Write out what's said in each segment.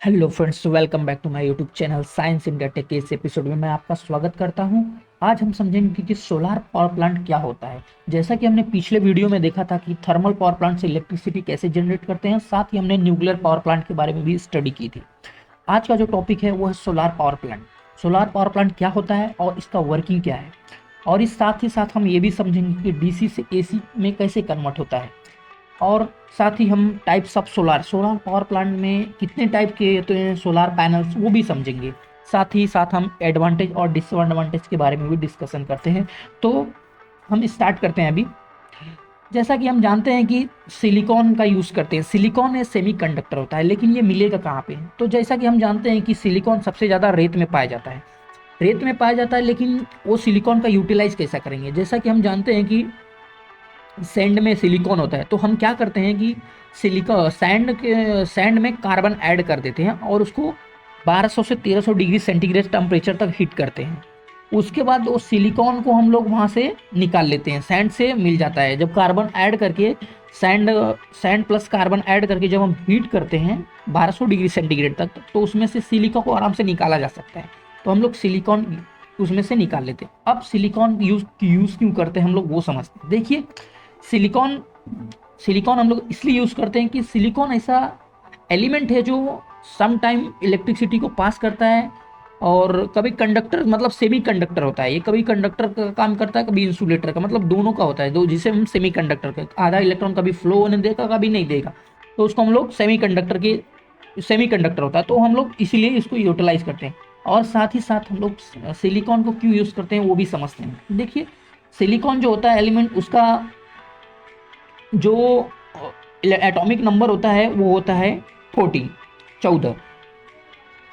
Hello friends, welcome back to my YouTube channel Science India Tech के इस episode में मैं आपका स्वागत करता हूं। आज हम समझेंगे कि सोलार पावर प्लांट क्या होता है। जैसा कि हमने पिछले वीडियो में देखा था कि थर्मल पावर प्लांट से इलेक्ट्रिसिटी कैसे जनरेट करते हैं, साथ ही हमने न्यूक्लियर पावर प्लांट के बारे में भी स्टडी की थी। आज का जो टॉपिक है वो है solar power plant. Solar power plant क्या होता है और इसका वर्किंग क्या है, और इस साथ ही साथ हम ये भी समझेंगे कि डीसी से एसी में कैसे कन्वर्ट होता है। और साथ ही हम types of solar solar power plant में कितने टाइप के होते हैं सोलार पैनल्स, वो भी समझेंगे। साथ ही साथ हम एडवांटेज और डिसएडवांटेज के बारे में भी डिस्कशन करते हैं। तो हम स्टार्ट करते हैं अभी। जैसा कि हम जानते हैं कि सिलिकॉन का यूज़ करते हैं। सिलिकॉन एक सेमीकंडक्टर होता है, लेकिन ये मिलेगा कहाँ पे? तो जैसा कि हम जानते हैं कि सिलिकॉन सबसे ज़्यादा रेत में पाया जाता है। रेत में पाया जाता है, लेकिन वो सिलिकॉन का यूटिलाइज कैसा करेंगे? जैसा कि हम जानते हैं कि सैंड में सिलिकॉन होता है, तो हम क्या करते हैं कि सैंड में कार्बन ऐड कर देते हैं और उसको 1200 से 1300 डिग्री सेंटीग्रेड टेम्परेचर तक हीट करते हैं। उसके बाद वो सिलिकॉन को हम लोग वहाँ से निकाल लेते हैं, सैंड से मिल जाता है। जब कार्बन ऐड करके sand sand plus carbon add करके जब हम हीट करते हैं 1200 डिग्री सेंटीग्रेड तक, तो उसमें से सिलिका को आराम से निकाला जा सकता है। तो हम लोग सिलिकॉन उसमें से निकाल लेते हैं। अब सिलिकॉन यूज़ क्यों करते हैं हम लोग, वो समझते हैं। देखिए, सिलिकॉन सिलिकॉन हम लोग इसलिए यूज़ करते हैं कि सिलिकॉन ऐसा एलिमेंट है जो सम टाइम इलेक्ट्रिसिटी को पास करता है, और कभी कंडक्टर मतलब सेमी कंडक्टर होता है। ये कभी कंडक्टर का काम करता है, कभी इंसुलेटर का, मतलब दोनों का होता है। दो जिसे हम सेमी कंडक्टर का, आधा इलेक्ट्रॉन कभी फ्लो होने देगा कभी नहीं देगा, तो उसको हम लोग सेमी कंडक्टर होता है। तो हम लोग इसीलिए इसको यूटिलाइज करते हैं। और साथ ही साथ हम लोग सिलिकॉन को क्यों यूज़ करते हैं वो भी समझते हैं। देखिए, सिलिकॉन जो होता है एलिमेंट, उसका जो एटॉमिक नंबर होता है वो होता है 14।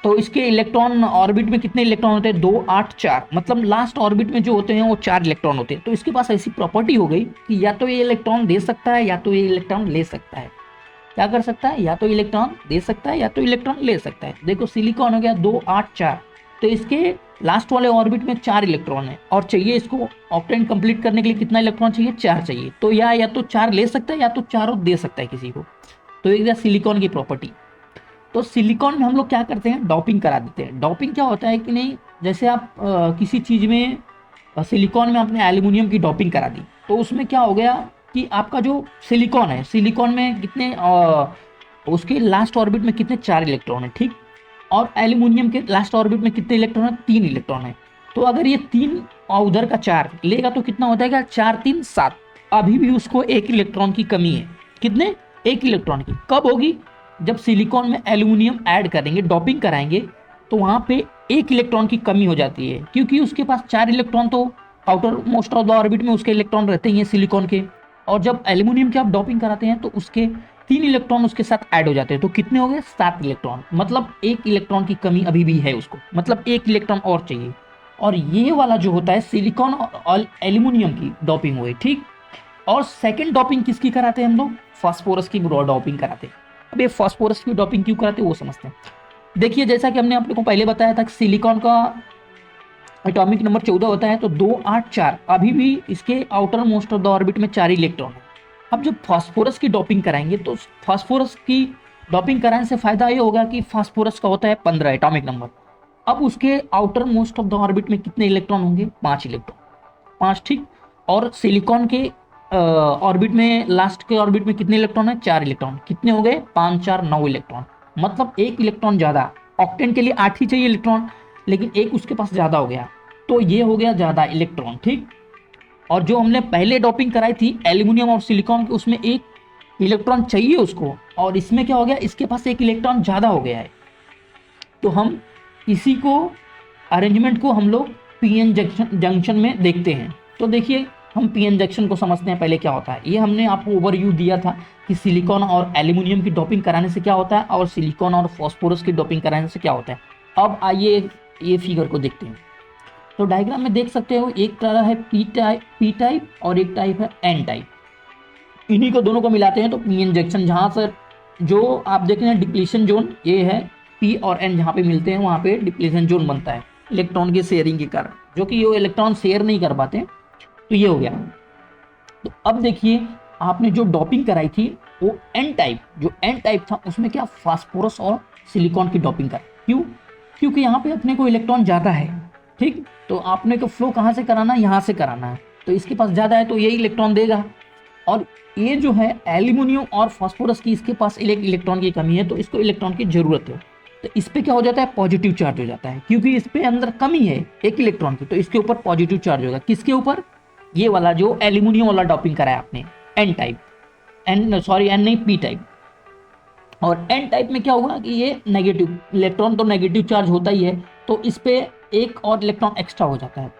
तो इसके इलेक्ट्रॉन ऑर्बिट में कितने इलेक्ट्रॉन होते हैं? 2, 8, 4। मतलब लास्ट ऑर्बिट में जो होते हैं वो 4 इलेक्ट्रॉन होते हैं। तो इसके पास ऐसी प्रॉपर्टी हो गई कि या तो ये इलेक्ट्रॉन दे सकता है या तो ये इलेक्ट्रॉन ले सकता है। क्या कर सकता है? या तो इलेक्ट्रॉन दे सकता है या तो इलेक्ट्रॉन ले सकता है। देखो, सिलिकॉन हो गया 2, 8, 4। तो इसके लास्ट वाले ऑर्बिट में 4 इलेक्ट्रॉन है, और चाहिए इसको ऑक्टेन कंप्लीट करने के लिए कितना इलेक्ट्रॉन चाहिए? 4 चाहिए। तो या तो 4 ले सकता है या तो चारों दे सकता है किसी को। तो एक सिलिकॉन की प्रॉपर्टी। तो सिलिकॉन में हम लोग क्या करते हैं? डॉपिंग करा देते हैं। डॉपिंग क्या होता है कि नहीं, जैसे आप किसी चीज़ में सिलिकॉन में आपने एल्यूमिनियम की डॉपिंग करा दी, तो उसमें क्या हो गया कि आपका जो सिलिकॉन है, सिलिकॉन में कितने उसके लास्ट ऑर्बिट में कितने? 4 इलेक्ट्रॉन है, ठीक। और एल्यूमिनियम के लास्ट ऑर्बिट में कितने इलेक्ट्रॉन है? 3 इलेक्ट्रॉन है। तो अगर ये 3 और उधर का 4 लेगा तो कितना होता है? क्या 4, 3, 7। अभी भी उसको 1 इलेक्ट्रॉन की कमी है। कितने? 1 इलेक्ट्रॉन की। कब होगी? जब सिलिकॉन में एल्यूमिनियम ऐड करेंगे, डॉपिंग कराएंगे, तो वहाँ पे 1 इलेक्ट्रॉन की कमी हो जाती है, क्योंकि उसके पास 4 इलेक्ट्रॉन तो outer most of the orbit में उसके इलेक्ट्रॉन रहते ही हैं सिलिकॉन के। और जब एल्यूमिनियम की आप डॉपिंग कराते हैं तो उसके 3 इलेक्ट्रॉन उसके साथ ऐड हो जाते हैं। तो कितने हो गए? 7 इलेक्ट्रॉन। मतलब 1 इलेक्ट्रॉन की कमी अभी भी है उसको, मतलब 1 इलेक्ट्रॉन और चाहिए। और ये वाला जो होता है सिलिकॉन और एल्यूमिनियम की डॉपिंग हुई, ठीक। और सेकंड डॉपिंग किसकी कराते हैं हम लोग? फास्फोरस की डॉपिंग कराते हैं। अब ये फास्फोरस की डॉपिंग क्यों कराते हैं वो समझते हैं। देखिए, जैसा कि हमने आप लोगों को पहले बताया था कि सिलिकॉन का एटॉमिक नंबर 14 होता है, तो 2, 8, 4। अभी भी इसके outer most of the orbit में 4 इलेक्ट्रॉन है। अब जब फास्फोरस की डॉपिंग कराएंगे तो फास्फोरस की डॉपिंग कराने से फायदा ये होगा कि फास्फोरस का होता है 15 एटॉमिक नंबर। अब उसके outer most of the orbit में कितने इलेक्ट्रॉन होंगे? 5 इलेक्ट्रॉन। 5, ठीक। और सिलिकॉन के ऑर्बिट में, लास्ट के ऑर्बिट में कितने इलेक्ट्रॉन है? 4 इलेक्ट्रॉन। कितने हो गए? 5, 4, 9 इलेक्ट्रॉन। मतलब 1 इलेक्ट्रॉन ज़्यादा। ऑक्टेन के लिए 8 ही चाहिए इलेक्ट्रॉन, लेकिन 1 उसके पास ज़्यादा हो गया, तो ये हो गया ज़्यादा इलेक्ट्रॉन, ठीक। और जो हमने पहले डॉपिंग कराई थी एल्यूमिनियम और सिलिकॉन की, उसमें 1 इलेक्ट्रॉन चाहिए उसको, और इसमें क्या हो गया? इसके पास 1 इलेक्ट्रॉन ज़्यादा हो गया है। तो हम इसी को अरेंजमेंट को हम लोग पीएन जंक्शन में देखते हैं। तो देखिए, हम पीएन जंक्शन को समझते हैं पहले क्या होता है। ये हमने आपको ओवरव्यू दिया था कि सिलिकॉन और एल्यूमिनियम की डॉपिंग कराने से क्या होता है, और सिलिकॉन और फास्फोरस की डॉपिंग कराने से क्या होता है। अब आइए ये फिगर को देखते हैं। तो डायग्राम में देख सकते हो, एक तरह है पी टाइप और एक टाइप है एन टाइप। इन्हीं को दोनों को मिलाते हैं तो पीएन जंक्शन, जहाँ से जो आप देख रहे हैं डिप्लीशन जोन, ये है पी और एन, जहाँ पे मिलते हैं वहाँ पे डिप्लीशन जोन बनता है इलेक्ट्रॉन की शेयरिंग के कारण, जो कि ये इलेक्ट्रॉन शेयर नहीं कर पाते। तो ये हो गया। तो अब देखिए, आपने जो डॉपिंग कराई थी वो एन टाइप, जो एन टाइप था उसमें क्या फास्फोरस और सिलिकॉन की डोपिंग कर। क्यों? क्योंकि यहाँ पे अपने को इलेक्ट्रॉन ज़्यादा है, ठीक, तो आपने को फ्लो कहाँ से कराना है, यहाँ से कराना है, तो इसके पास ज़्यादा है तो यही इलेक्ट्रॉन देगा। और ये जो है एल्यूमिनियम और फास्फोरस की इसके पास इलेक्ट्रॉन की कमी है, तो इसको इलेक्ट्रॉन की जरूरत है। तो इस पे क्या हो जाता है, पॉजिटिव चार्ज हो जाता है, क्योंकि इस पे अंदर कमी है एक इलेक्ट्रॉन की, तो इसके ऊपर पॉजिटिव चार्ज होगा। किसके ऊपर? ये वाला जो एल्यूमिनियम वाला डॉपिंग कराया आपने, एन टाइप, एन नहीं, पी टाइप। और एन टाइप में क्या होगा कि ये नेगेटिव इलेक्ट्रॉन, तो नेगेटिव चार्ज होता ही है, तो इस पे एक और इलेक्ट्रॉन एक्स्ट्रा हो जाता है।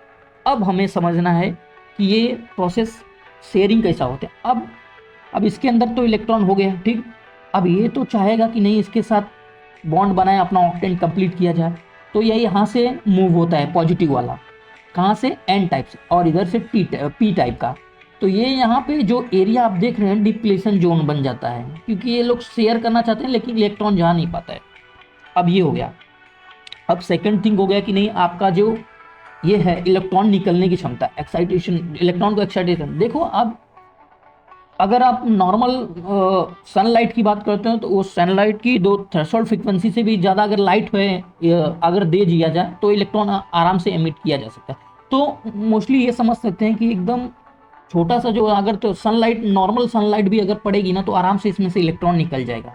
अब हमें समझना है कि ये प्रोसेस शेयरिंग कैसा होता है। अब इसके अंदर तो इलेक्ट्रॉन हो गया, ठीक, अब ये तो चाहेगा कि नहीं इसके साथ बॉन्ड बनाए, अपना ऑक्टेन कंप्लीट किया जाए, तो ये यहाँ से मूव होता है पॉजिटिव वाला, कहाँ से, एन टाइप से, और इधर से पी टाइप का। तो ये यहाँ पे जो एरिया आप देख रहे हैं डिप्लेशन जोन बन जाता है, क्योंकि ये लोग शेयर करना चाहते हैं लेकिन इलेक्ट्रॉन जा नहीं पाता है। अब ये हो गया। अब सेकंड थिंग हो गया कि नहीं, आपका जो ये है इलेक्ट्रॉन निकलने की क्षमता, एक्साइटेशन, इलेक्ट्रॉन को एक्साइटेशन। देखो अब अगर आप नॉर्मल सनलाइट की बात करते हो तो वो सनलाइट की दो थ्रेशोल्ड फ्रिक्वेंसी से भी ज़्यादा अगर लाइट है अगर दे दिया जाए तो इलेक्ट्रॉन आराम से एमिट किया जा सकता है। तो मोस्टली ये समझ सकते हैं कि एकदम छोटा सा जो अगर तो सनलाइट, नॉर्मल सनलाइट भी अगर पड़ेगी ना तो आराम से इसमें से इलेक्ट्रॉन निकल जाएगा।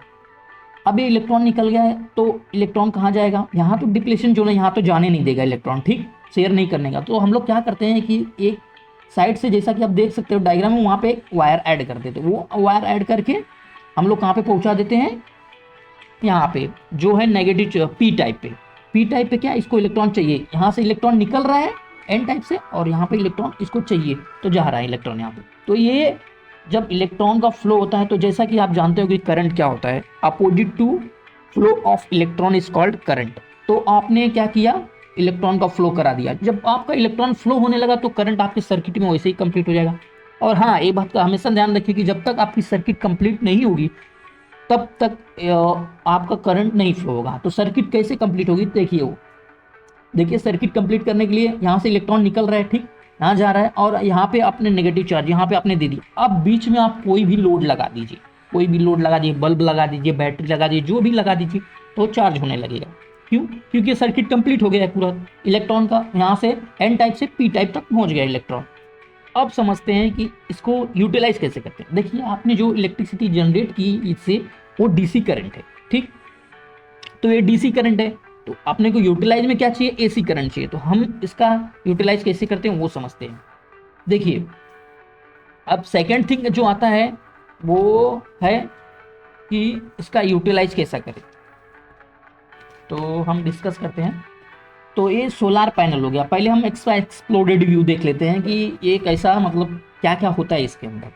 अब ये इलेक्ट्रॉन निकल गया है तो इलेक्ट्रॉन कहाँ जाएगा, यहाँ तो डिप्लेशन जो है यहाँ तो जाने नहीं देगा इलेक्ट्रॉन, ठीक, शेयर नहीं करने का। तो हम लोग क्या करते हैं कि एक साइड से, जैसा कि आप देख सकते हो डायग्राम में, वहाँ पे वायर ऐड कर देते, वो वायर ऐड करके हम लोग कहाँ पे पहुँचा देते हैं, यहाँ पे जो है नेगेटिव पी टाइप पे। पी टाइप पे क्या, इसको इलेक्ट्रॉन चाहिए, यहाँ से इलेक्ट्रॉन निकल रहा है एन टाइप से, और यहाँ पे इलेक्ट्रॉन इसको चाहिए तो जा रहा है इलेक्ट्रॉन यहाँ पे। तो ये जब इलेक्ट्रॉन का फ्लो होता है तो जैसा कि आप जानते हो कि करंट क्या होता है, opposite to flow of electron is called current. तो आपने क्या किया, इलेक्ट्रॉन का फ्लो करा दिया। जब आपका इलेक्ट्रॉन फ्लो होने लगा तो करंट आपके सर्किट में वैसे ही कंप्लीट हो जाएगा। और हाँ, एक बात का हमेशा ध्यान रखिए कि जब तक आपकी सर्किट कंप्लीट नहीं होगी तब तक आपका करंट नहीं फ्लो होगा। तो सर्किट कैसे कंप्लीट होगी, देखिए सर्किट कंप्लीट करने के लिए यहाँ से इलेक्ट्रॉन निकल रहा है, ठीक, यहाँ जा रहा है, और यहाँ पे आपने नेगेटिव चार्ज यहाँ पे आपने दे दी। अब बीच में आप कोई भी लोड लगा दीजिए, कोई भी लोड लगा दीजिए, बल्ब लगा दीजिए, बैटरी लगा दीजिए, जो भी लगा दीजिए, तो चार्ज होने लगेगा। क्यों? क्योंकि सर्किट कंप्लीट हो गया है पूरा, इलेक्ट्रॉन का यहाँ से एन टाइप से पी टाइप तक पहुँच गया इलेक्ट्रॉन। अब समझते हैं कि इसको यूटिलाइज कैसे करते हैं। देखिए आपने जो इलेक्ट्रिसिटी जनरेट की इससे, वो डीसी करंट है, ठीक, तो ये डीसी करंट है, तो अपने को यूटिलाइज में क्या चाहिए, एसी करंट चाहिए। तो हम इसका यूटिलाइज कैसे करते हैं वो समझते हैं। देखिए अब सेकंड थिंग जो आता है वो है कि इसका यूटिलाइज कैसा करें, तो हम डिस्कस करते हैं। तो ये सोलार पैनल हो गया। पहले हम इसका एक्सप्लोडेड व्यू देख लेते हैं कि ये कैसा, मतलब क्या क्या होता है इसके अंदर।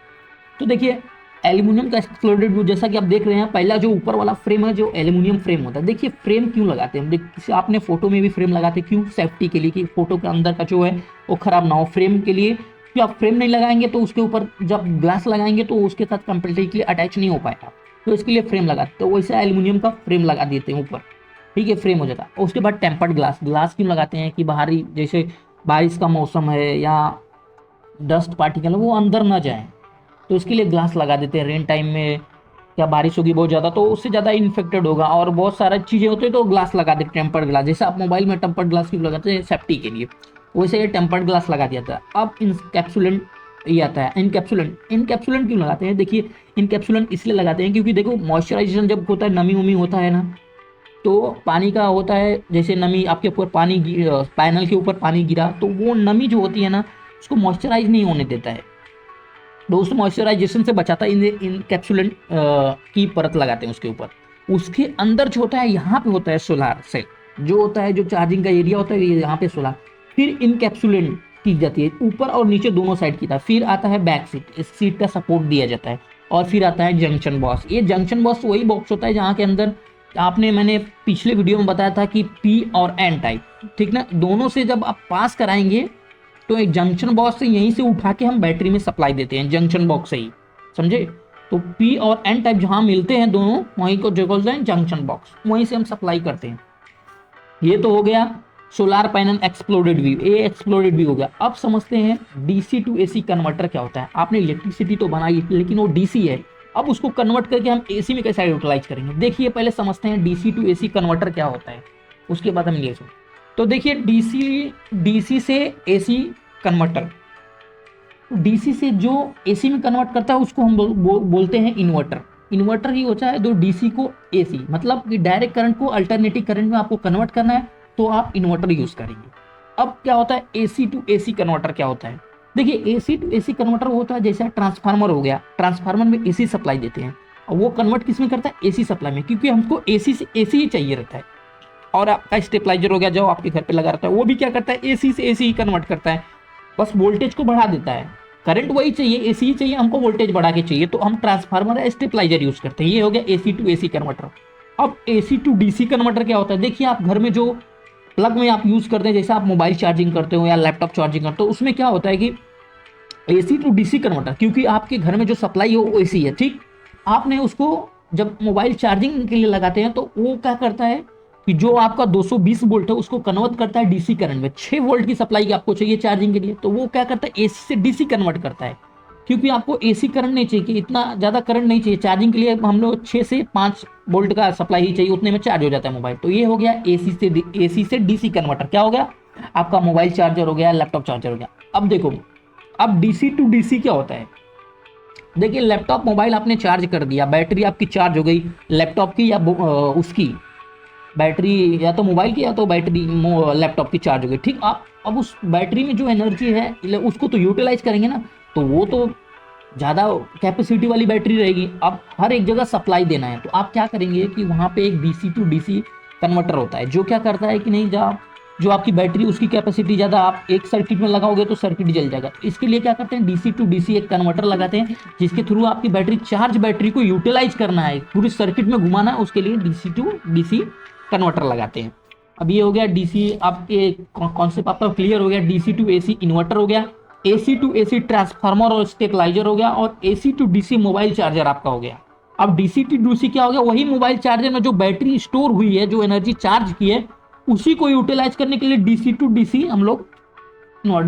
तो देखिए एल्यूमिनियम का एक्सप्लोडेड व्यू, जैसा कि आप देख रहे हैं, पहला जो ऊपर वाला फ्रेम है जो एल्यूमिनियम फ्रेम होता है। देखिए फ्रेम क्यों लगाते हैं, देखिए आपने फोटो में भी फ्रेम लगाते हैं, क्यों, सेफ्टी के लिए, कि फोटो के अंदर का जो है वो खराब ना हो। फ्रेम के लिए, क्यों, आप फ्रेम नहीं लगाएंगे तो उसके ऊपर जब ग्लास लगाएंगे तो उसके साथ कंप्लीटली अटैच नहीं हो पाएगा, तो इसके लिए फ्रेम लगाते। तो वैसे एल्यूमिनियम का फ्रेम लगा देते हैं ऊपर, ठीक है, फ्रेम हो जाता है। उसके बाद टेम्पर्ड ग्लास, ग्लास क्यों लगाते हैं कि बाहरी, जैसे बारिश का मौसम है या डस्ट पार्टिकल वो अंदर ना जाए, तो इसके लिए ग्लास लगा देते हैं। रेन टाइम में क्या बारिश होगी बहुत ज़्यादा तो उससे ज़्यादा इन्फेक्टेड होगा, और बहुत सारी चीज़ें होती है तो ग्लास लगा देते, टेम्पर्ड ग्लास। जैसे आप मोबाइल में टेम्पर्ड ग्लास क्यों लगाते हैं, सेफ्टी के लिए, वैसे ये टेम्पर्ड ग्लास लगा दिया था। अब इनकैप्सुलेंट ये आता है, इनकैप्सुलेंट क्यों लगाते हैं, देखिए इनकैप्सुलेंट इसलिए लगाते हैं क्योंकि देखो मॉइस्चराइजेशन जब होता है, नमी उमी होता है ना, तो पानी का होता है, जैसे नमी आपके ऊपर पानी, पैनल के ऊपर पानी गिरा तो वो नमी जो होती है ना उसको मॉइस्चराइज नहीं होने देता है, तो उस मॉइस्चराइजेशन से बचाता है। इनकैप्सुलेंट की परत लगाते हैं उसके ऊपर। उसके अंदर जो होता है यहाँ पे होता है सोलार सेल, जो होता है जो चार्जिंग का एरिया होता है यहाँ पे सोलार, फिर इनकैप्सुलेंट की जाती है ऊपर और नीचे दोनों साइड की तरफ। फिर आता है बैक सीट, इस सीट का सपोर्ट दिया जाता है, और फिर आता है जंक्शन बॉक्स। ये जंक्शन बॉक्स वही बॉक्स होता है जहाँ के अंदर मैंने पिछले वीडियो में बताया था कि पी और एन टाइप, ठीक ना, दोनों से जब आप पास कराएंगे तो एक जंक्शन बॉक्स से यहीं से उठा के हम बैटरी में सप्लाई देते हैं, जंक्शन बॉक्स से ही, समझे। तो पी और एन टाइप जहाँ मिलते हैं दोनों, वहीं को जो बोलते हैं जंक्शन बॉक्स, वहीं से हम सप्लाई करते हैं। ये तो हो गया सोलार पैनल एक्सप्लोडेड व्यू, ये एक्सप्लोडेड व्यू हो गया। अब समझते हैं डीसी टू एसी कन्वर्टर क्या होता है। आपने इलेक्ट्रिसिटी तो बनाई लेकिन वो डीसी है, अब उसको कन्वर्ट करके हम एसी में कैसे यूटिलाइज करेंगे, देखिए पहले समझते हैं डीसी टू एसी कन्वर्टर क्या होता है, उसके बाद हम ये सुन। तो देखिए डीसी डीसी से एसी कन्वर्टर, डीसी से जो एसी में कन्वर्ट करता है उसको हम बोलते हैं इन्वर्टर। इन्वर्टर ही होता है जो डीसी को एसी, मतलब कि डायरेक्ट करंट को अल्टरनेटिव करंट में आपको कन्वर्ट करना है तो आप इन्वर्टर यूज करेंगे। अब क्या होता है एसी टू एसी कन्वर्टर क्या होता है, देखिए एसी टू एसी कन्वर्टर होता है जैसे ट्रांसफार्मर हो गया, ट्रांसफार्मर में एसी सप्लाई देते हैं और वो कन्वर्ट किस में करता है, एसी सप्लाई में, क्योंकि हमको एसी से एसी ही चाहिए रहता है। और आपका स्टेबलाइजर हो गया जो आपके घर पे लगा रहता है, वो भी क्या करता है, एसी से एसी ही कन्वर्ट करता है, बस वोल्टेज को बढ़ा देता है। करंट वही चाहिए, एसी ही चाहिए, हमको वोल्टेज बढ़ा के चाहिए, तो हम ट्रांसफार्मर या स्टेबलाइजर यूज करते हैं। ये हो गया एसी टू एसी कन्वर्टर। अब एसी टू डीसी कन्वर्टर क्या होता है, देखिए आप घर में जो प्लग में आप यूज करते हैं, जैसे आप मोबाइल चार्जिंग करते हो या लैपटॉप चार्जिंग करते हो, उसमें क्या होता है कि एसी टू डीसी कन्वर्टर, क्योंकि आपके घर में जो सप्लाई है वो एसी है, ठीक, आपने उसको जब मोबाइल चार्जिंग के लिए लगाते हैं तो वो क्या करता है कि जो आपका 220 वोल्ट है उसको कन्वर्ट करता है डीसी करंट में। 6 वोल्ट की सप्लाई आपको चाहिए चार्जिंग के लिए, तो वो क्या करता है एसी से डीसी कन्वर्ट करता है, क्योंकि आपको एसी करंट नहीं चाहिए, कि इतना ज़्यादा करंट नहीं चाहिए चार्जिंग के लिए, हम लोग 6 से 5 वोल्ट का सप्लाई ही चाहिए, उतने में चार्ज हो जाता है मोबाइल। तो ये हो गया एसी से डीसी कन्वर्टर, क्या हो गया, आपका मोबाइल चार्जर हो गया, लैपटॉप चार्जर हो गया। अब देखो, अब डीसी टू डीसी क्या होता है, देखिए लैपटॉप मोबाइल आपने चार्ज कर दिया, बैटरी आपकी चार्ज हो गई लैपटॉप की या उसकी बैटरी, या तो मोबाइल की या तो बैटरी लैपटॉप की चार्ज हो गई, ठीक। आप अब उस बैटरी में जो एनर्जी है उसको तो यूटिलाइज करेंगे ना, तो वो तो ज़्यादा कैपेसिटी वाली बैटरी रहेगी। अब हर एक जगह सप्लाई देना है, तो आप क्या करेंगे कि वहाँ पे एक डीसी टू डीसी कन्वर्टर होता है जो क्या करता है कि नहीं, जो आपकी बैटरी उसकी कैपेसिटी ज़्यादा, आप एक सर्किट में लगाओगे तो सर्किट जल जाएगा। इसके लिए क्या करते हैं, डीसी टू डीसी एक कन्वर्टर लगाते हैं जिसके थ्रू आपकी बैटरी को यूटिलाइज करना है, पूरी सर्किट में घुमाना है, उसके लिए डीसी टू डीसी कन्वर्टर लगाते हैं। अब ये हो गया डीसी, आपके कॉन्सेप्ट आपका क्लियर हो गया, डीसी टू एसी इन्वर्टर हो गया, एसी टू एसी ट्रांसफार्मर और स्टेबलाइजर हो गया, और AC to DC mobile charger आपका हो गया। अब डीसी टू डीसी क्या हो गया, वही मोबाइल चार्जर में जो बैटरी स्टोर हुई है, जो एनर्जी चार्ज की है, उसी को यूटिलाइज करने के लिए डीसी टू डीसी हम लोग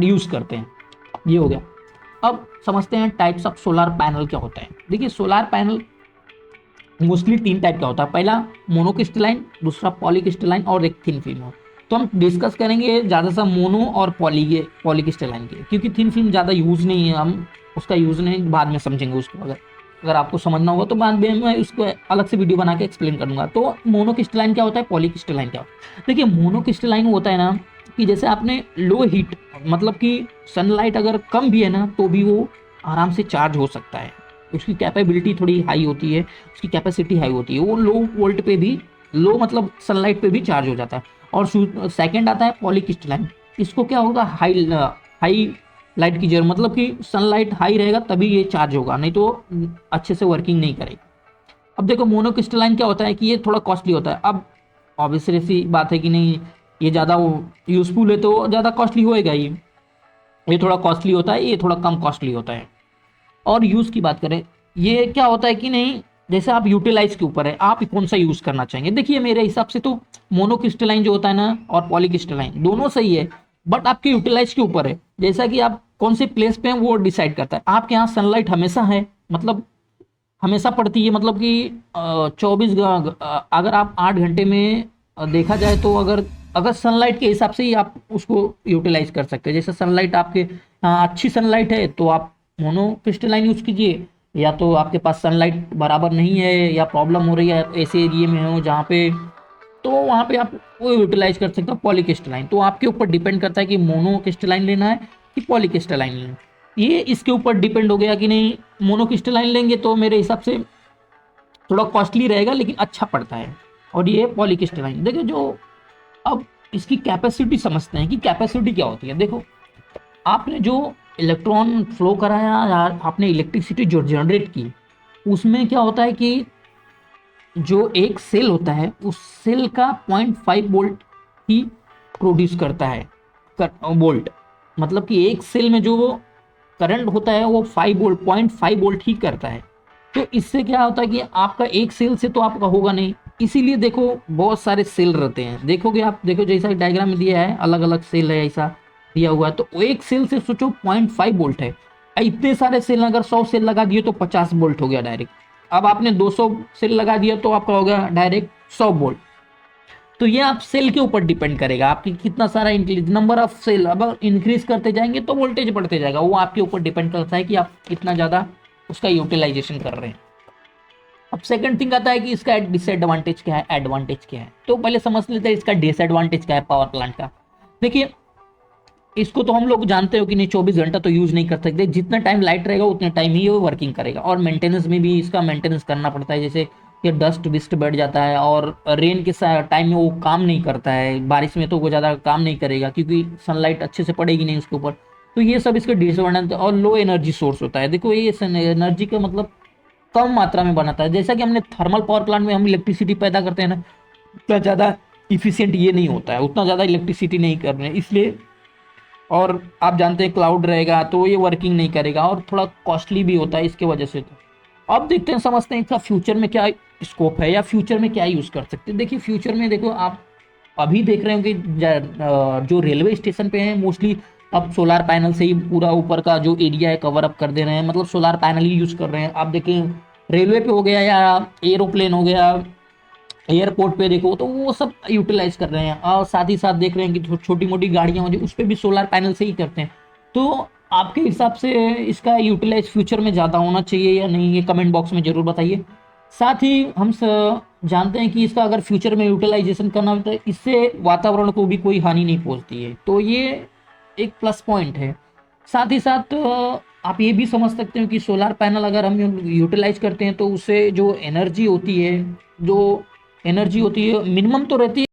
यूज करते हैं। ये हो गया। अब समझते हैं टाइप्स ऑफ सोलर पैनल क्या होता है। देखिए सोलर पैनल मोस्टली 3 टाइप का होता है, पहला मोनोक्रिस्टलाइन, दूसरा पॉलीक्रिस्टलाइन और एक थिन फिल्म। तो हम डिस्कस करेंगे ज़्यादा सा मोनो और पॉलीक्रिस्टलाइन के, क्योंकि थिन फिल्म ज़्यादा यूज़ नहीं है, हम उसका यूज़ नहीं, बाद में समझेंगे उसको। अगर आपको समझना होगा तो बाद में मैं उसको अलग से वीडियो बना के एक्सप्लेन करूँगा। तो मोनोक्रिस्टलाइन क्या होता है, पॉलीक्रिस्टलाइन क्या होता है। देखिए मोनोक्रिस्टलाइन होता है ना कि जैसे आपने लो हीट, मतलब कि सनलाइट अगर कम भी है ना तो भी वो आराम से चार्ज हो सकता है, उसकी कैपेबिलिटी थोड़ी हाई होती है, उसकी कैपेसिटी हाई होती है, वो लो वोल्ट पे भी, लो मतलब सनलाइट पे भी चार्ज हो जाता है। और सेकंड आता है पॉलीक्रिस्टलाइन, इसको क्या होगा, हाई लाइट की जरूरत, मतलब कि सनलाइट हाई रहेगा तभी ये चार्ज होगा, नहीं तो अच्छे से वर्किंग नहीं करेगी। अब देखो मोनोक्रिस्टलाइन क्या होता है कि ये थोड़ा कॉस्टली होता है। अब ऑब्वियसली सी बात है कि नहीं, ये ज़्यादा यूजफुल है तो ज़्यादा कॉस्टली होएगा ही, ये थोड़ा कॉस्टली होता है, ये थोड़ा कम कॉस्टली होता है। और यूज़ की बात करें, ये क्या होता है कि नहीं, जैसे आप यूटिलाइज के ऊपर है, आप कौन सा यूज़ करना चाहेंगे। देखिए मेरे हिसाब से तो मोनोक्रिस्टलाइन जो होता है ना और पॉलीक्रिस्टलाइन दोनों सही है, बट आपके यूटिलाइज के ऊपर है, जैसा कि आप कौन से प्लेस पे हैं वो डिसाइड करता है। आपके यहाँ सनलाइट हमेशा है, मतलब हमेशा पड़ती है, मतलब कि 24 अगर आप 8 घंटे में देखा जाए तो अगर सनलाइट के हिसाब से ही आप उसको यूटिलाइज कर सकते हैं। जैसे सनलाइट आपके अच्छी सनलाइट है तो आप मोनोक्रिस्टलाइन यूज़ कीजिए, या तो आपके पास सनलाइट बराबर नहीं है या प्रॉब्लम हो रही है ऐसे एरिया में हो जहाँ पे, तो वहाँ पे आप वो यूटिलाइज कर सकते हो पॉलीक्रिस्टलाइन। तो आपके ऊपर डिपेंड करता है कि मोनोक्रिस्टलाइन लेना है कि पॉलीक्रिस्टलाइन लेना है, ये इसके ऊपर डिपेंड हो गया कि नहीं। मोनोक्रिस्टलाइन लेंगे तो मेरे हिसाब से थोड़ा कॉस्टली रहेगा लेकिन अच्छा पड़ता है, और ये पॉलीक्रिस्टलाइन। देखिए जो अब इसकी कैपेसिटी समझते हैं कि कैपेसिटी क्या होती है। देखो आपने जो इलेक्ट्रॉन फ्लो कराया या आपने इलेक्ट्रिसिटी जो जनरेट की, उसमें क्या होता है कि जो एक सेल होता है उस सेल का 0.5 वोल्ट ही प्रोड्यूस करता है, वोल्ट, मतलब कि एक सेल में जो करंट होता है वो 5 वोल्ट 0.5 वोल्ट ही करता है। तो इससे क्या होता है कि आपका एक सेल से तो आपका होगा नहीं, इसीलिए देखो बहुत सारे सेल रहते हैं, देखोगे आप, देखो जैसा डायग्राम में दिया है अलग अलग सेल है ऐसा दिया हुआ है, तो एक सेल से सोचो 0.5 वोल्ट है, इतने सारे सेल अगर 100 सेल लगा दिए तो 50 वोल्ट हो गया डायरेक्ट। अब आपने 200 सेल लगा दिया तो आपका होगा डायरेक्ट 100 वोल्ट। तो ये आप सेल के ऊपर डिपेंड करेगा, आपकी कितना सारा नंबर ऑफ सेल अब इंक्रीज करते जाएंगे तो वोल्टेज बढ़ते जाएगा, वो आपके ऊपर डिपेंड करता है कि आप कितना ज़्यादा उसका यूटिलाइजेशन कर रहे हैं। अब सेकंड थिंग आता है कि इसका डिसएडवांटेज क्या है, एडवांटेज क्या है। तो पहले समझ लेते हैं इसका डिसएडवांटेज क्या है पावर प्लांट का। देखिए, इसको तो हम लोग जानते हो कि नहीं 24 घंटा तो यूज नहीं कर सकते, जितना टाइम लाइट रहेगा उतने टाइम ही वो वर्किंग करेगा। और मेंटेनेंस में भी इसका मेंटेनेंस करना पड़ता है, जैसे ये डस्ट विस्ट बैठ जाता है और रेन के टाइम में वो काम नहीं करता है, बारिश में तो वो ज़्यादा काम नहीं करेगा क्योंकि सनलाइट अच्छे से पड़ेगी नहीं उसके ऊपर। तो ये सब इसके डिसएडवांटेज। और लो एनर्जी सोर्स होता है, देखो ये एनर्जी का मतलब कम मात्रा में बनाता है। जैसा कि हमने थर्मल पावर प्लांट में हम इलेक्ट्रिसिटी पैदा करते हैं ना, उतना ज़्यादा इफिशियंट ये नहीं होता है, उतना ज़्यादा इलेक्ट्रिसिटी नहीं कर रहे हैं इसलिए। और आप जानते हैं क्लाउड रहेगा तो ये वर्किंग नहीं करेगा और थोड़ा कॉस्टली भी होता है इसके वजह से। तो अब देखते हैं, समझते हैं इसका फ्यूचर में क्या स्कोप है या फ्यूचर में क्या यूज़ कर सकते हैं। देखिए फ्यूचर में देखो, आप अभी देख रहे हो कि जो रेलवे स्टेशन पे हैं मोस्टली अब सोलार पैनल से ही पूरा ऊपर का जो एरिया है कवर अप कर दे रहे हैं, मतलब सोलार पैनल ही यूज़ कर रहे हैं। आप देखें रेलवे पे हो गया या एरोप्लेन हो गया, एयरपोर्ट पे देखो तो वो सब यूटिलाइज कर रहे हैं। और साथ ही साथ देख रहे हैं कि छोटी मोटी गाड़ियां हो जो उस पर भी सोलार पैनल से ही करते हैं। तो आपके हिसाब से इसका यूटिलाइज फ्यूचर में ज़्यादा होना चाहिए या नहीं, ये कमेंट बॉक्स में ज़रूर बताइए। साथ ही हम जानते हैं कि इसका अगर फ्यूचर में यूटिलाइजेशन करना हो तो इससे वातावरण को भी कोई हानि नहीं पहुंचती है, तो ये एक प्लस पॉइंट है। साथ ही साथ आप ये भी समझ सकते हो कि सोलार पैनल अगर हम यूटिलाइज करते हैं तो उससे जो एनर्जी होती है, जो एनर्जी होती है मिनिमम तो रहती है